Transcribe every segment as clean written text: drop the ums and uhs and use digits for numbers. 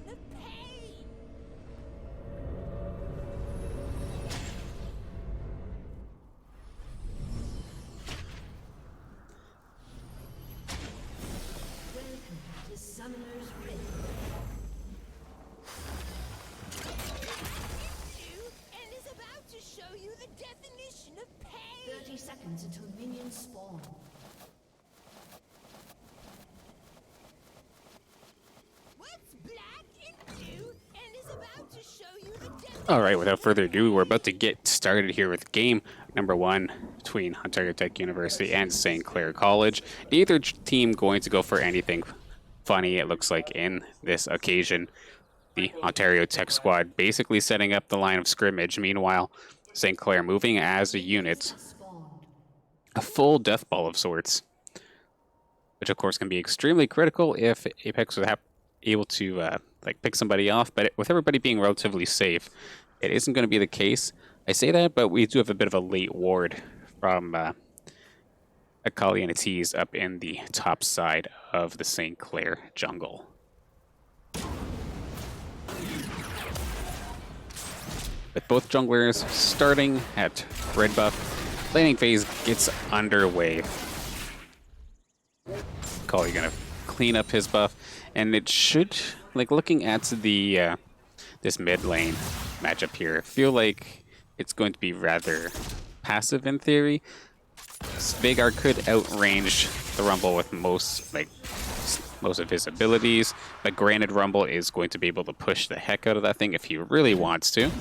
of pain. Welcome to Summoner's Rift. And is about to show you the definition of pain. 30 seconds until minions spawn. What's black and blue and is about to show you the definition. All right, without further ado, we're about to get started here with game number 1 between Ontario Tech University and St. Clair College. Neither team going to go for anything funny, it looks like, in this occasion. The Ontario Tech squad basically setting up the line of scrimmage. Meanwhile, St. Clair moving as a unit. A full death ball of sorts. Which, of course, can be extremely critical if Apex was able to like pick somebody off. But with everybody being relatively safe, it isn't going to be the case. I say that, but we do have a bit of a late ward from Akali and Atiz up in the top side of the St. Clair jungle. With both junglers starting at red buff, laning phase gets underway. Akali gonna clean up his buff, and it should, like, looking at the this mid lane matchup here, feel like it's going to be rather passive in theory. Veigar could outrange the Rumble with most of his abilities, but granted, Rumble is going to be able to push the heck out of that thing if he really wants to.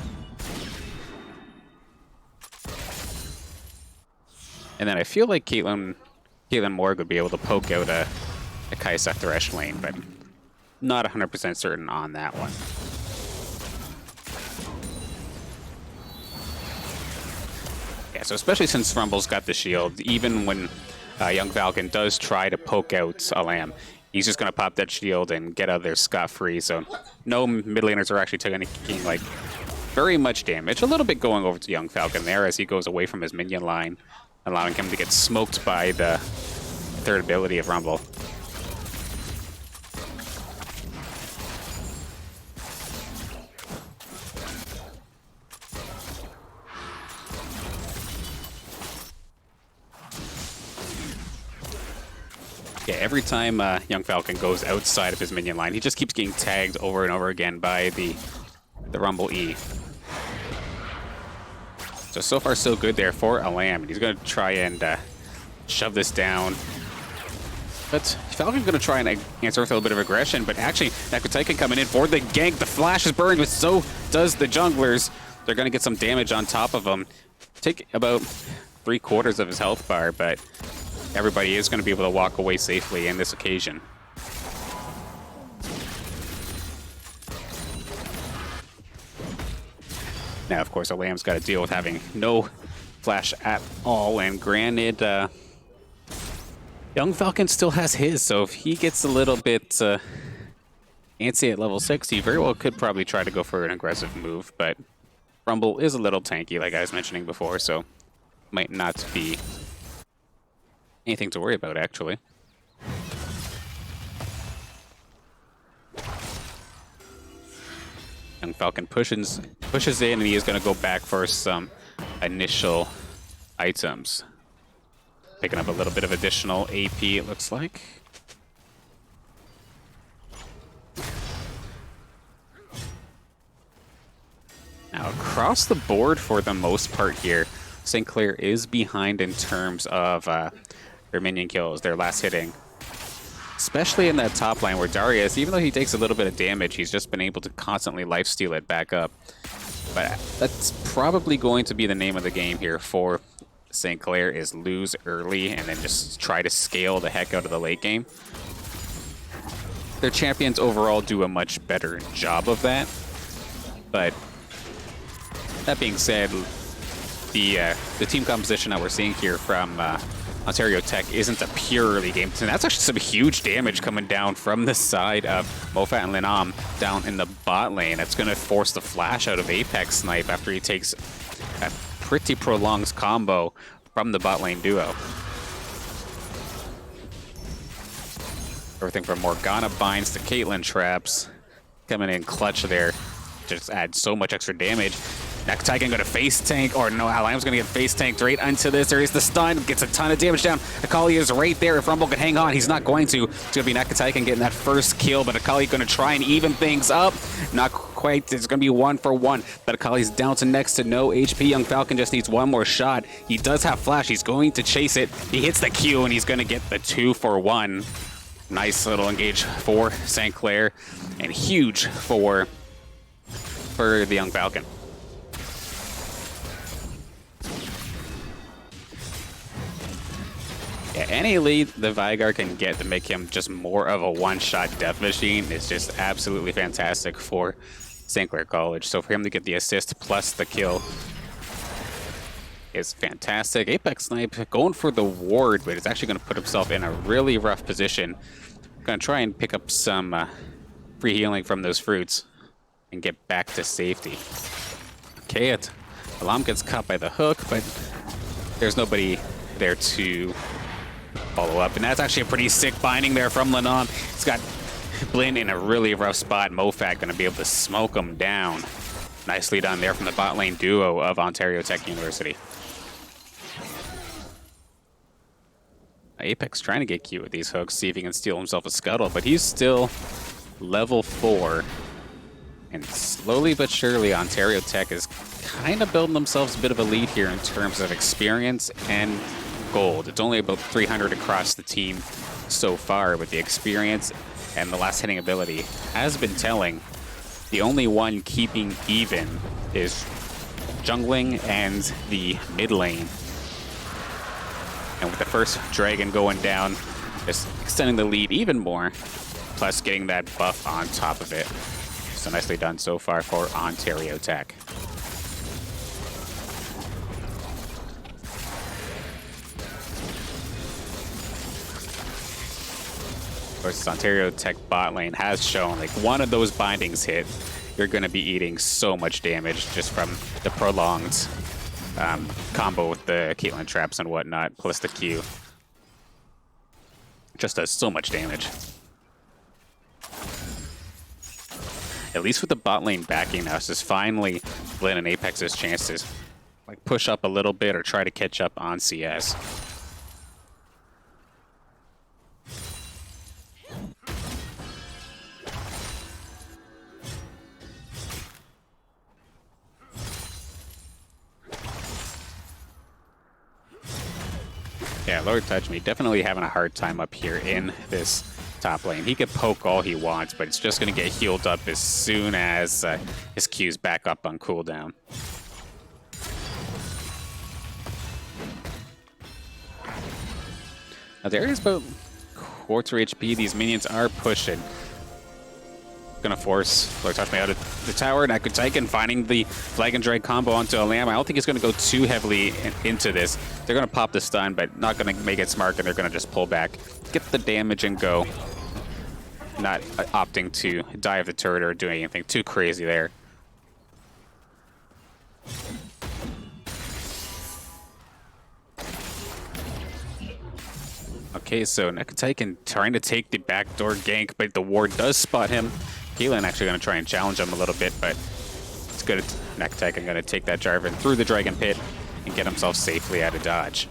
And then I feel like Caitlyn Morg would be able to poke out a Kai'Sa Thresh lane, but not 100% certain on that one. Yeah, so especially since Rumble's got the shield, even when Young Falcon does try to poke out Alam, he's just going to pop that shield and get out of there scot-free, so no mid laners are actually taking like very much damage. A little bit going over to Young Falcon there as he goes away from his minion line, allowing him to get smoked by the third ability of Rumble. Yeah, every time Young Falcon goes outside of his minion line, he just keeps getting tagged over and over again by the Rumble E. So far so good there for Alam. He's going to try and shove this down. But Falcon's going to try and answer with a little bit of aggression, but actually Nakutaika coming in for the gank. The flash is burned, but so does the junglers. They're going to get some damage on top of him. Take about 3/4 of his health bar, but everybody is going to be able to walk away safely in this occasion. Now, of course, Alam's got to deal with having no flash at all, and granted, Young Falcon still has his, so if he gets a little bit antsy at level 6, he very well could probably try to go for an aggressive move, but Rumble is a little tanky, like I was mentioning before, so might not be anything to worry about, actually. Young Falcon pushes in, and he is going to go back for some initial items. Picking up a little bit of additional AP, it looks like. Now, across the board for the most part here, St. Clair is behind in terms of their minion kills, their last hitting. Especially in that top lane where Darius, even though he takes a little bit of damage, he's just been able to constantly lifesteal it back up. But that's probably going to be the name of the game here for St. Clair, is lose early and then just try to scale the heck out of the late game. Their champions overall do a much better job of that. But that being said, the team composition that we're seeing here from Ontario Tech isn't a pure early game. And that's actually some huge damage coming down from the side of Mofat and Linam down in the bot lane. That's going to force the flash out of Apex Snipe after he takes a pretty prolonged combo from the bot lane duo. Everything from Morgana binds to Caitlyn traps. coming in clutch there. Just add so much extra damage. Nakataiken going to face tank, or no, Alam's going to get face tanked right into this. There is the stun, gets a ton of damage down. Akali is right there. If Rumble can hang on, he's not going to. It's going to be Nakataiken getting that first kill, but Akali going to try and even things up. Not quite. It's going to be 1-for-1, but Akali's down to next to no HP. Young Falcon just needs one more shot. He does have flash. He's going to chase it. He hits the Q, and he's going to get the 2-for-1. Nice little engage for St. Clair, and huge for the Young Falcon. Yeah, any lead the Vigar can get to make him just more of a one-shot death machine is just absolutely fantastic for St. Clair College. So for him to get the assist plus the kill is fantastic. Apex Snipe going for the ward, but it's actually going to put himself in a really rough position. Going to try and pick up some free healing from those fruits and get back to safety. Okay, Alam gets caught by the hook, but there's nobody there to follow up. And that's actually a pretty sick binding there from Lenam. He's got Blinn in a really rough spot. Mofat going to be able to smoke him down. Nicely done there from the bot lane duo of Ontario Tech University. Apex trying to get cute with these hooks, see if he can steal himself a scuttle, but he's still level 4. And slowly but surely, Ontario Tech is kind of building themselves a bit of a lead here in terms of experience and gold. It's only about 300 across the team so far, but the experience and the last hitting ability has been telling. The only one keeping even is jungling and the mid lane. And with the first dragon going down, just extending the lead even more, plus getting that buff on top of it. So nicely done so far for Ontario Tech. Of course, Ontario Tech bot lane has shown, like, one of those bindings hit, you're going to be eating so much damage just from the prolonged combo with the Caitlyn traps and whatnot, plus the Q. Just does so much damage. At least with the bot lane backing now, this is finally Blinn and Apex's chances. Like, push up a little bit or try to catch up on CS. Yeah, Lord Touch Me definitely having a hard time up here in this top lane. He could poke all he wants, but it's just going to get healed up as soon as his Q's back up on cooldown. Now there is about quarter HP. These minions are pushing. Gonna force Lord Touch Me out of the tower. Nakataiken finding the Flag and Drag combo onto a Lamb. I don't think he's gonna go too heavily into this. They're gonna pop the stun, but not gonna make it smart, and they're gonna just pull back, get the damage and go. Not opting to dive the turret or do anything too crazy there. Okay, so Nakataiken trying to take the backdoor gank, but the ward does spot him. Caitlyn actually going to try and challenge him a little bit, but it's good. Nakataiken going to take that Jarvan through the Dragon Pit and get himself safely out of dodge.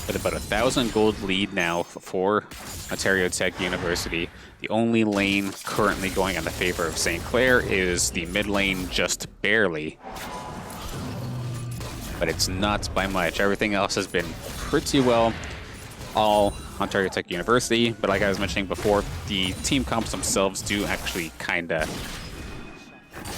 With about 1,000 gold lead now for Ontario Tech University. The only lane currently going in the favor of St. Clair is the mid lane, just barely. But it's not by much. Everything else has been pretty well all Ontario Tech University. But like I was mentioning before, the team comps themselves do actually kind of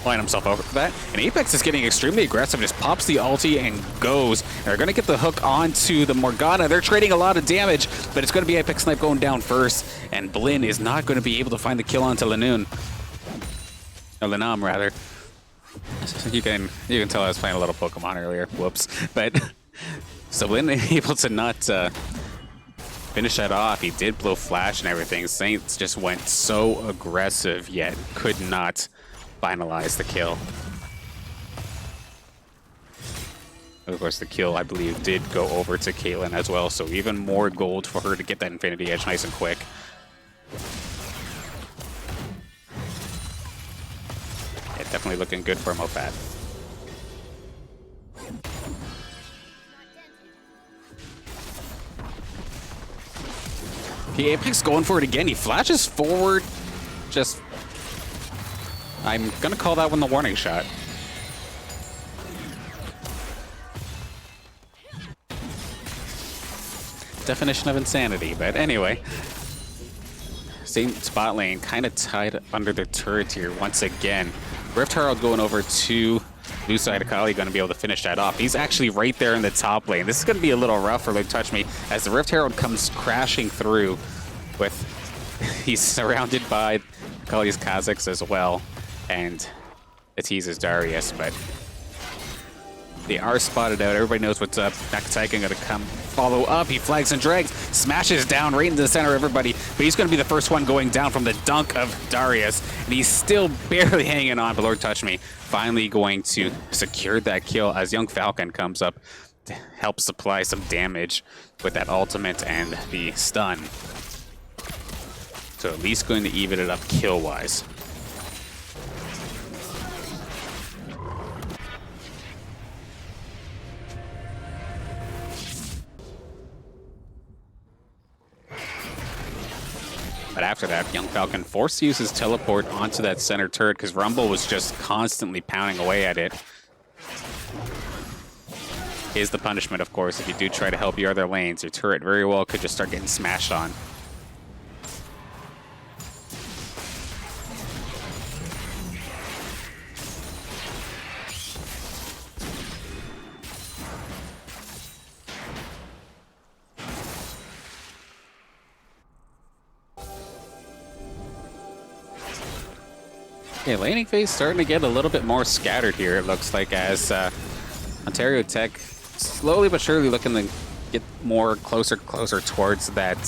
line himself over for that. And Apex is getting extremely aggressive, just pops the ulti and goes. They're going to get the hook onto the Morgana. They're trading a lot of damage, but it's going to be Apex Snipe going down first. And Blinn is not going to be able to find the kill onto Lenam, rather. You can tell I was playing a little Pokemon earlier. Whoops. But so Blinn able to not finish that off. He did blow flash and everything. Saints just went so aggressive, yet could not finalize the kill. Of course, the kill, I believe, did go over to Caitlyn as well, so even more gold for her to get that Infinity Edge nice and quick. Yeah, definitely looking good for Mofat. Okay, Apex going for it again. He flashes forward. Just... I'm gonna call that one the warning shot. Definition of insanity, but anyway. Same spot lane, kind of tied under the turret here once again. Rift Herald going over to new side. Akali going to be able to finish that off. He's actually right there in the top lane. This is going to be a little rough for Touch Me as the Rift Herald comes crashing through with... He's surrounded by Akali's Kha'Zix as well, and it teases Darius, but they are spotted out. Everybody knows what's up. Nakataiken going to come follow up. He flags and drags, smashes down right into the center of everybody, but he's going to be the first one going down from the dunk of Darius, and he's still barely hanging on, but Lord Touch Me finally going to secure that kill as Young Falcon comes up to help supply some damage with that ultimate and the stun. So at least going to even it up kill-wise. But after that, Young Falcon forced to use his teleport onto that center turret because Rumble was just constantly pounding away at it. Is the punishment, of course, if you do try to help your other lanes, your turret very well could just start getting smashed on. Okay, laning phase starting to get a little bit more scattered here, it looks like, as Ontario Tech slowly but surely looking to get more closer towards that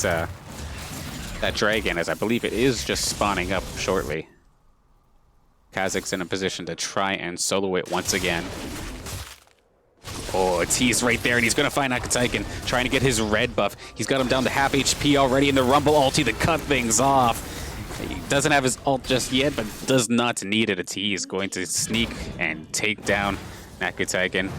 that dragon, as I believe it is just spawning up shortly. Kha'Zix in a position to try and solo it once again. Oh, he's right there, and he's going to find Nakataiken, trying to get his red buff. He's got him down to half HP already in the Rumble ulti to cut things off. He doesn't have his ult just yet, but does not need it. He's going to sneak and take down Nakataiken.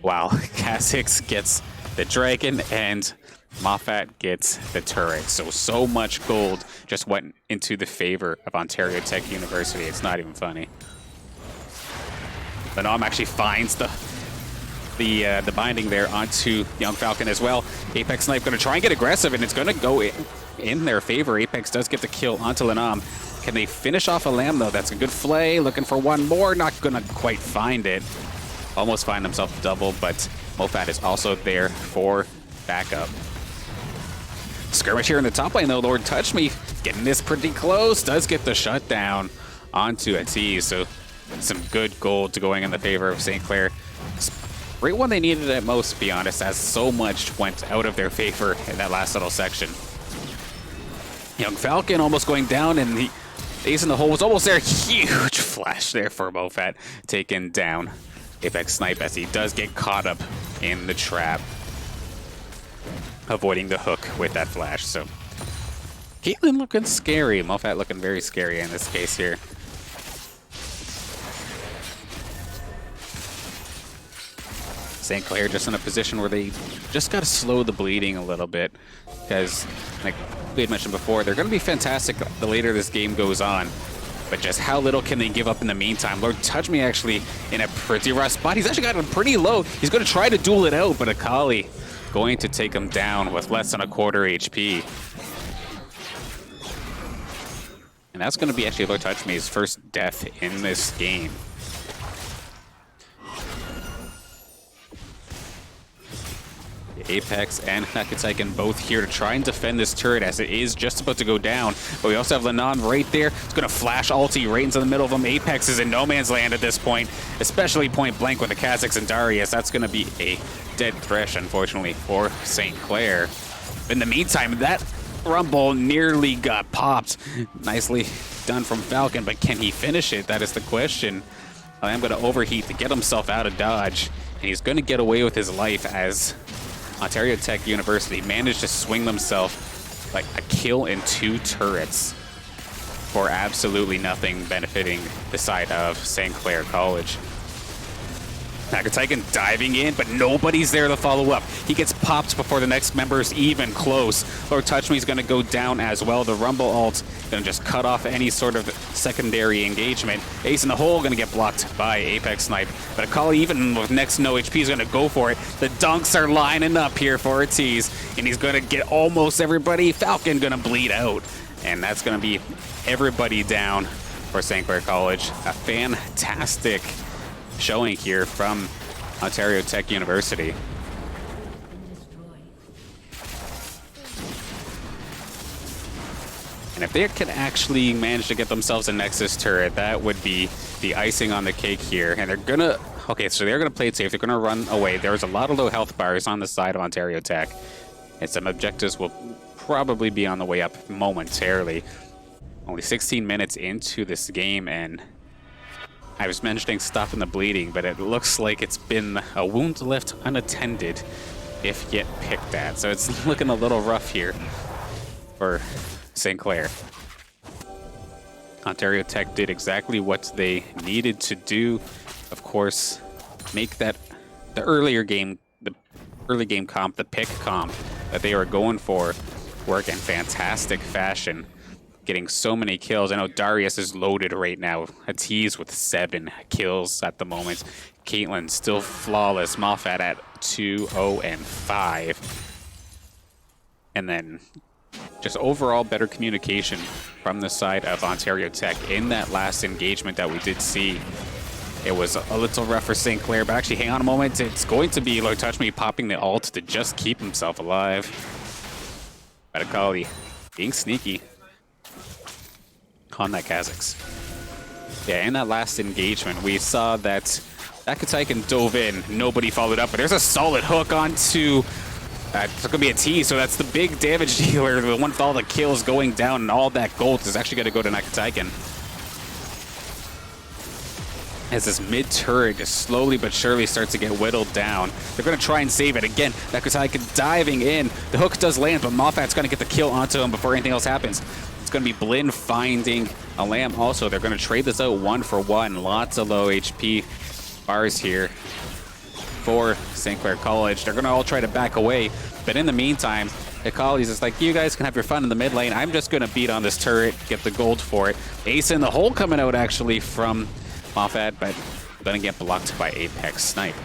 Wow, Kha'Zix gets the dragon, and Moffat gets the turret. So much gold just went into the favor of Ontario Tech University. It's not even funny. Benam actually finds the binding there onto Young Falcon as well. Apex Knife going to try and get aggressive, and it's going to go in their favor. Apex does get the kill onto Lanam. Can they finish off a Lamb, though? That's a good flay. Looking for one more. Not going to quite find it. Almost find himself double, but Mofat is also there for backup. Skirmish here in the top lane, though. Lord Touch Me getting this pretty close. Does get the shutdown onto Atiz. So some good gold to going in the favor of St. Clair. Right when they needed it at most, to be honest, as so much went out of their favor in that last little section. Young Falcon almost going down, and the ace in the hole was almost there. Huge flash there for Mofat, taken down. Apex Snipe as he does get caught up in the trap, avoiding the hook with that flash. So Caitlyn looking scary. Mofat looking very scary in this case here. St. Clair just in a position where they just got to slow the bleeding a little bit, because, like we had mentioned before, they're going to be fantastic the later this game goes on, but just how little can they give up in the meantime? Lord Touch Me actually in a pretty rough spot. He's actually got him pretty low. He's going to try to duel it out, but Akali going to take him down with less than a quarter HP. And that's going to be actually Lord Touch Me's first death in this game. Apex and Nakataiken both here to try and defend this turret as it is just about to go down. But we also have Lenon right there. It's going to flash ulti right into the middle of them. Apex is in no man's land at this point, especially point blank with the Kha'Zix and Darius. That's going to be a dead thresh, unfortunately, for St. Clair. In the meantime, that Rumble nearly got popped. Nicely done from Falcon, but can he finish it? That is the question. I am going to overheat to get himself out of dodge. And he's going to get away with his life as Ontario Tech University managed to swing themselves like a kill in 2 turrets for absolutely nothing, benefiting the side of St. Clair College. Nakataikan diving in, but nobody's there to follow up. He gets popped before the next member's even close. Lord Touch Me's going to go down as well. The Rumble ult going to just cut off any sort of secondary engagement. Ace in the hole going to get blocked by Apex Snipe. But Akali, even with next no HP, is going to go for it. The dunks are lining up here for a tease, and he's going to get almost everybody. Falcon going to bleed out, and that's going to be everybody down for St. Clair College. A fantastic showing here from Ontario Tech University. And if they can actually manage to get themselves a Nexus turret, that would be the icing on the cake here. And they're gonna, okay, so they're gonna play it safe. They're gonna run away. There's a lot of low health bars on the side of Ontario Tech, and some objectives will probably be on the way up momentarily. Only 16 minutes into this game, and I was mentioning stopping the bleeding, but it looks like it's been a wound left unattended, if yet picked at. So it's looking a little rough here for St. Clair. Ontario Tech did exactly what they needed to do. Of course, make that the early game comp, the pick comp that they were going for, work in fantastic fashion. Getting so many kills. I know Darius is loaded right now. A tease with 7 kills at the moment. Caitlyn still flawless. Moffat at 2-0-5. And then just overall better communication from the side of Ontario Tech in that last engagement that we did see. It was a little rough for St. Clair, but actually hang on a moment. It's going to be Lord Touch Me popping the ult to just keep himself alive. Akali being sneaky on that Kha'Zix. Yeah, in that last engagement, we saw that Nakataikan dove in, nobody followed up, but there's a solid hook onto, it's going to be a T, so that's the big damage dealer, the one with all the kills going down, and all that gold is actually going to go to Nakataikan. As this mid-turret just slowly but surely starts to get whittled down. They're going to try and save it. Again, Nakataikan diving in. The hook does land, but Moffat's going to get the kill onto him before anything else happens. It's going to be Blinn finding a lamb also. They're going to trade this out 1-for-1. Lots of low HP bars here for St. Clair College. They're going to all try to back away, but in the meantime, Akali's just like, you guys can have your fun in the mid lane. I'm just going to beat on this turret, get the gold for it. Ace in the hole coming out actually from Moffat, but going to get blocked by Apex Snipe.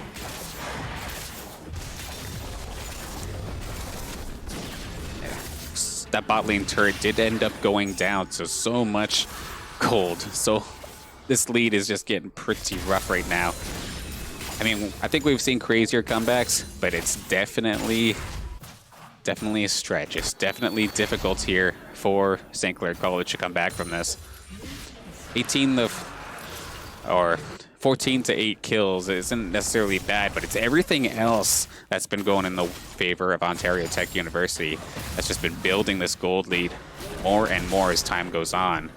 That bot lane turret did end up going down, so much gold. So this lead is just getting pretty rough right now. I mean, I think we've seen crazier comebacks, but it's definitely a stretch. It's definitely difficult here for St. Clair College to come back from this. 14 to 8 kills isn't necessarily bad, but it's everything else that's been going in the favor of Ontario Tech University that's just been building this gold lead more and more as time goes on.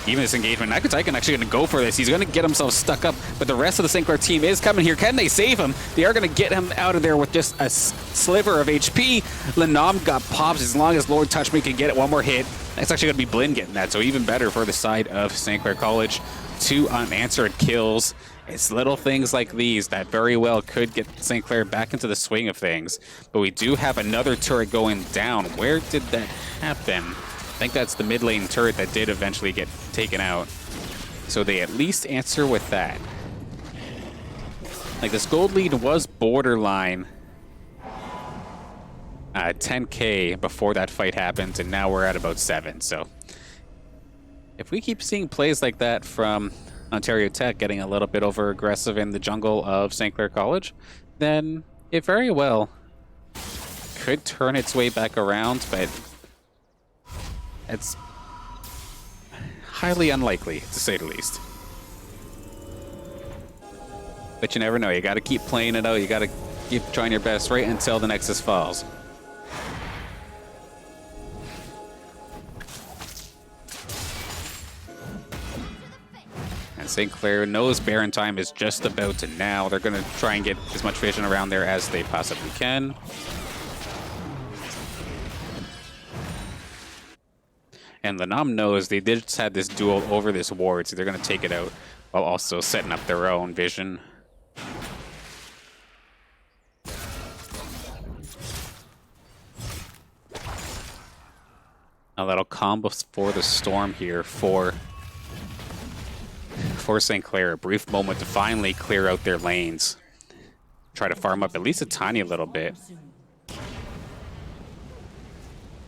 Even this engagement, Nakataikan actually going to go for this. He's going to get himself stuck up, but the rest of the St. Clair team is coming here. Can they save him? They are going to get him out of there with just a sliver of HP. Lenam got pops as long as Lord Touch Me can get it one more hit. That's actually going to be Blinn getting that, so even better for the side of St. Clair College. 2 unanswered kills. It's little things like these that very well could get St. Clair back into the swing of things. But we do have another turret going down. Where did that happen? I think that's the mid lane turret that did eventually get taken out. So they at least answer with that. Like, this gold lead was borderline 10k before that fight happened, and now we're at about 7. So if we keep seeing plays like that from Ontario Tech getting a little bit over aggressive in the jungle of St. Clair College, then it very well could turn its way back around, but it's highly unlikely, to say the least. But you never know. You got to keep playing it out. You got to keep trying your best right until the Nexus falls. And St. Clair knows Baron time is just about to now. They're going to try and get as much vision around there as they possibly can. And Lanam knows they did just had this duel over this ward, so they're going to take it out while also setting up their own vision. A little combo for the Storm here for St. Clair. A brief moment to finally clear out their lanes. Try to farm up at least a tiny little bit.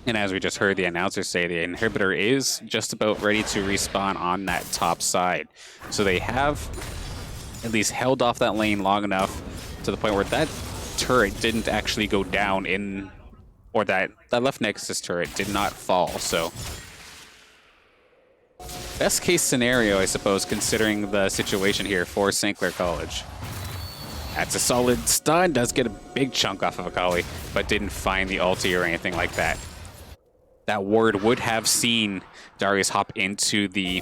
And as we just heard the announcer say, the inhibitor is just about ready to respawn on that top side. So they have at least held off that lane long enough to the point where that turret didn't actually go down in, or that left Nexus turret did not fall. So best case scenario, I suppose, considering the situation here for St. Clair College. That's a solid stun, does get a big chunk off of Akali, but didn't find the ulti or anything like that. That ward would have seen Darius hop into the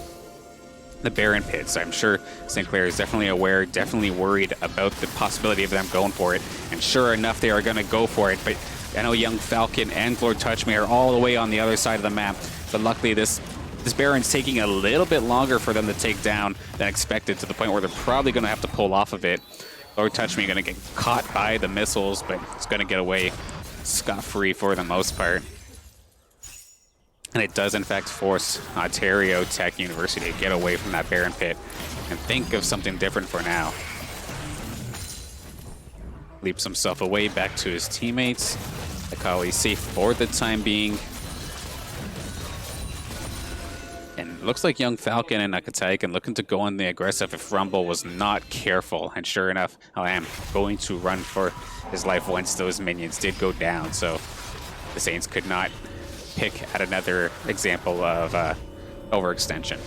Baron pit, so I'm sure St. Clair is definitely aware, definitely worried about the possibility of them going for it. And sure enough, they are going to go for it, but I know Young Falcon and Lord Touchme are all the way on the other side of the map, but luckily this Baron's taking a little bit longer for them to take down than expected, to the point where they're probably going to have to pull off of it. Lord Touchme going to get caught by the missiles, but it's going to get away scot-free for the most part. And it does, in fact, force Ontario Tech University to get away from that Baron pit and think of something different for now. Leaps himself away back to his teammates. Akali safe for the time being. And it looks like Young Falcon and Nakataikan looking to go on the aggressive if Rumble was not careful. And sure enough, I am going to run for his life once those minions did go down. So the Saints could not pick at another example of overextension.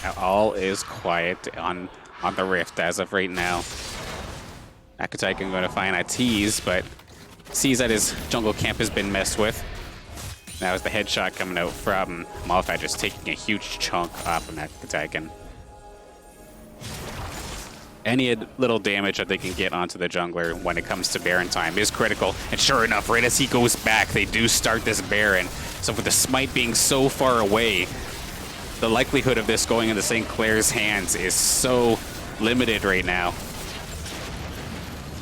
Now all is quiet on the Rift as of right now. Nakataikan going to find a tease, but sees that his jungle camp has been messed with. That was the headshot coming out from Malphite, just taking a huge chunk off of Nakataikan. Any little damage that they can get onto the jungler when it comes to Baron time is critical. And sure enough, right as he goes back, they do start this Baron. So with the smite being so far away, the likelihood of this going into St. Clair's hands is so limited right now.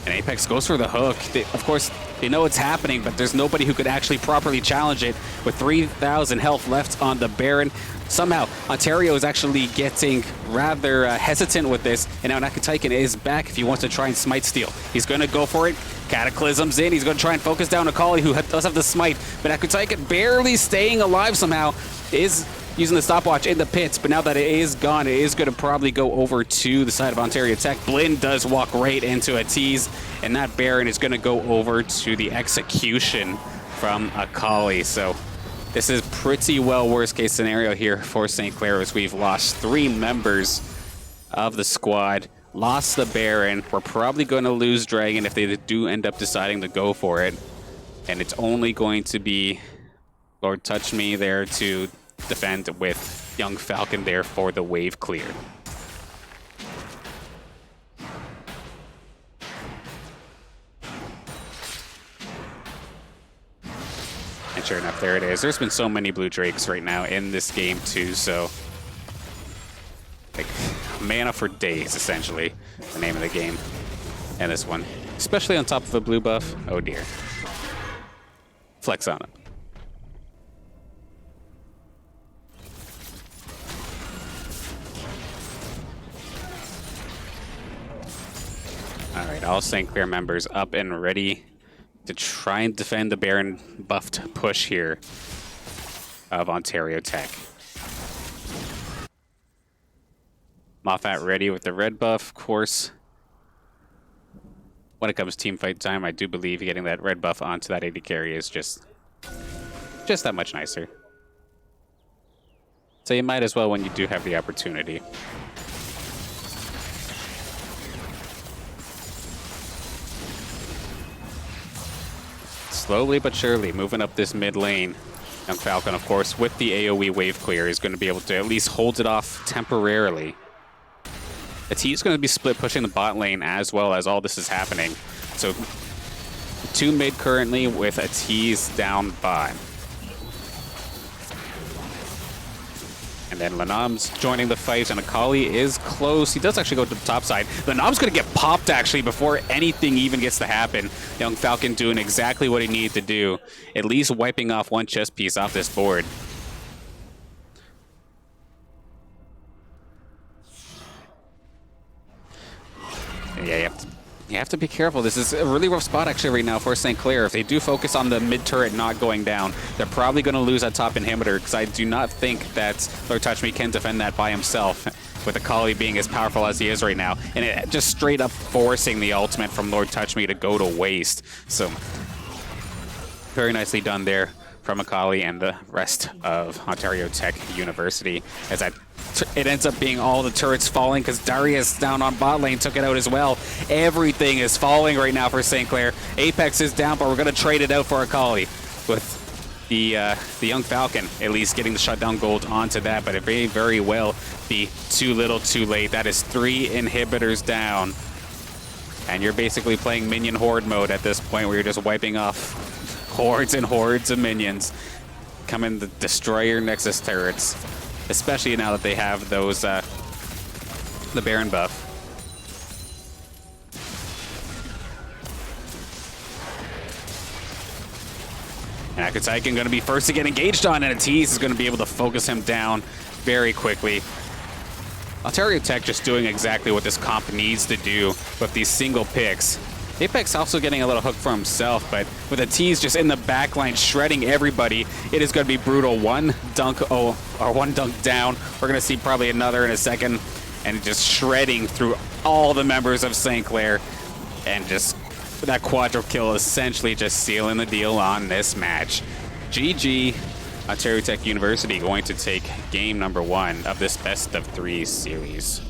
And Apex goes for the hook. Of course, they know it's happening, but there's nobody who could actually properly challenge it. With 3,000 health left on the Baron, somehow Ontario is actually getting rather hesitant with this. And now Nakataikan is back if he wants to try and smite steal. He's going to go for it. Cataclysm's in. He's going to try and focus down Akali, who does have the smite. But Nakataikan, barely staying alive somehow, is using the stopwatch in the pits, but now that it is gone, it is going to probably go over to the side of Ontario Tech. Blinn does walk right into a tease, and that Baron is going to go over to the execution from Akali. So this is pretty well worst case scenario here for St. Clair, as we've lost 3 members of the squad, lost the Baron. We're probably going to lose Dragon if they do end up deciding to go for it, and it's only going to be Lord Touch Me there to defend, with Young Falcon there for the wave clear. And sure enough, there it is. There's been so many blue drakes right now in this game too, so like mana for days, essentially, the name of the game. And this one, especially on top of a blue buff, oh dear. Flex on it. Alright, all St. Clair members up and ready to try and defend the Baron buffed push here of Ontario Tech. Moffat ready with the red buff, of course. When it comes to team fight time, I do believe getting that red buff onto that AD carry is just just that much nicer. So you might as well when you do have the opportunity. Slowly but surely moving up this mid lane. Young Falcon, of course, with the AoE wave clear, is going to be able to at least hold it off temporarily. The T is going to be split pushing the bot lane as well as all this is happening. So 2 mid currently with a T's down bot. And then Lanam's joining the fight, and Akali is close. He does actually go to the top side. Lanam's going to get popped, actually, before anything even gets to happen. Young Falcon doing exactly what he needed to do, at least wiping off one chess piece off this board. Yeah, you have to be careful. This is a really rough spot, actually, right now for St. Clair. If they do focus on the mid turret not going down, they're probably going to lose that top inhibitor, because I do not think that Lord Touch Me can defend that by himself, with Akali being as powerful as he is right now. And it just straight up forcing the ultimate from Lord Touch Me to go to waste. So, very nicely done there from Akali and the rest of Ontario Tech University, as it ends up being all the turrets falling because Darius down on bot lane took it out as well. Everything is falling right now for St. Clair. Apex is down, but we're going to trade it out for Akali, with the Young Falcon at least getting the shutdown gold onto that, but it may very well be too little too late. That is 3 inhibitors down, and you're basically playing minion horde mode at this point, where you're just wiping off hordes and hordes of minions coming to destroy your Nexus turrets, especially now that they have those the Baron buff. And Akataikin going to be first to get engaged on, and Atiz is going to be able to focus him down very quickly. Ontario Tech just doing exactly what this comp needs to do with these single picks. Apex also getting a little hook for himself, but with Atiz just in the backline shredding everybody, it is going to be brutal. One dunk down. We're going to see probably another in a second, and just shredding through all the members of St. Clair, and just that quadra kill essentially just sealing the deal on this match. GG, Ontario Tech University going to take game number 1 of this best of 3 series.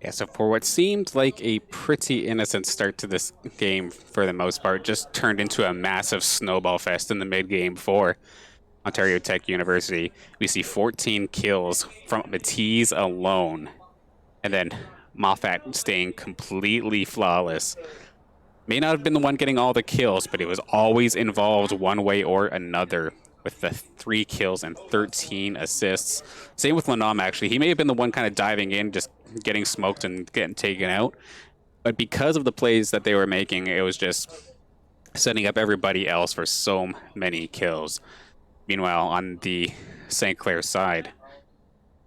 Yeah, so for what seemed like a pretty innocent start to this game for the most part, just turned into a massive snowball fest in the mid-game for Ontario Tech University. We see 14 kills from Matiz alone, and then Moffat staying completely flawless. May not have been the one getting all the kills, but it was always involved one way or another, with the 3 kills and 13 assists. Same with Lanam, actually. He may have been the one kind of diving in, just getting smoked and getting taken out. But because of the plays that they were making, it was just setting up everybody else for so many kills. Meanwhile, on the St. Clair side,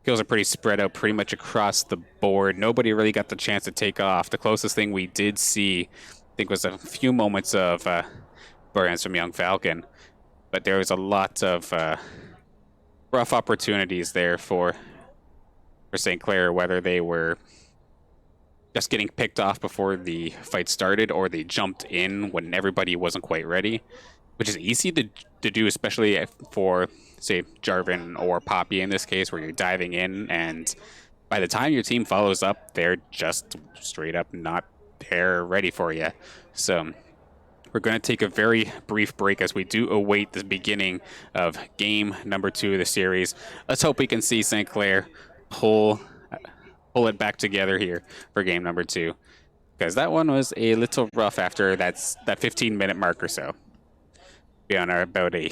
kills are pretty spread out pretty much across the board. Nobody really got the chance to take off. The closest thing we did see, I think, was a few moments of burns from Young Falcon. But there was a lot of rough opportunities there for St. Clair, whether they were just getting picked off before the fight started, or they jumped in when everybody wasn't quite ready, which is easy to do, especially for, say, Jarvan or Poppy in this case, where you're diving in, and by the time your team follows up, they're just straight up not there ready for you. So we're going to take a very brief break as we do await the beginning of game number 2 of the series. Let's hope we can see St. Clair pull it back together here for game number 2, because that one was a little rough after that 15-minute mark or so. Be on our about a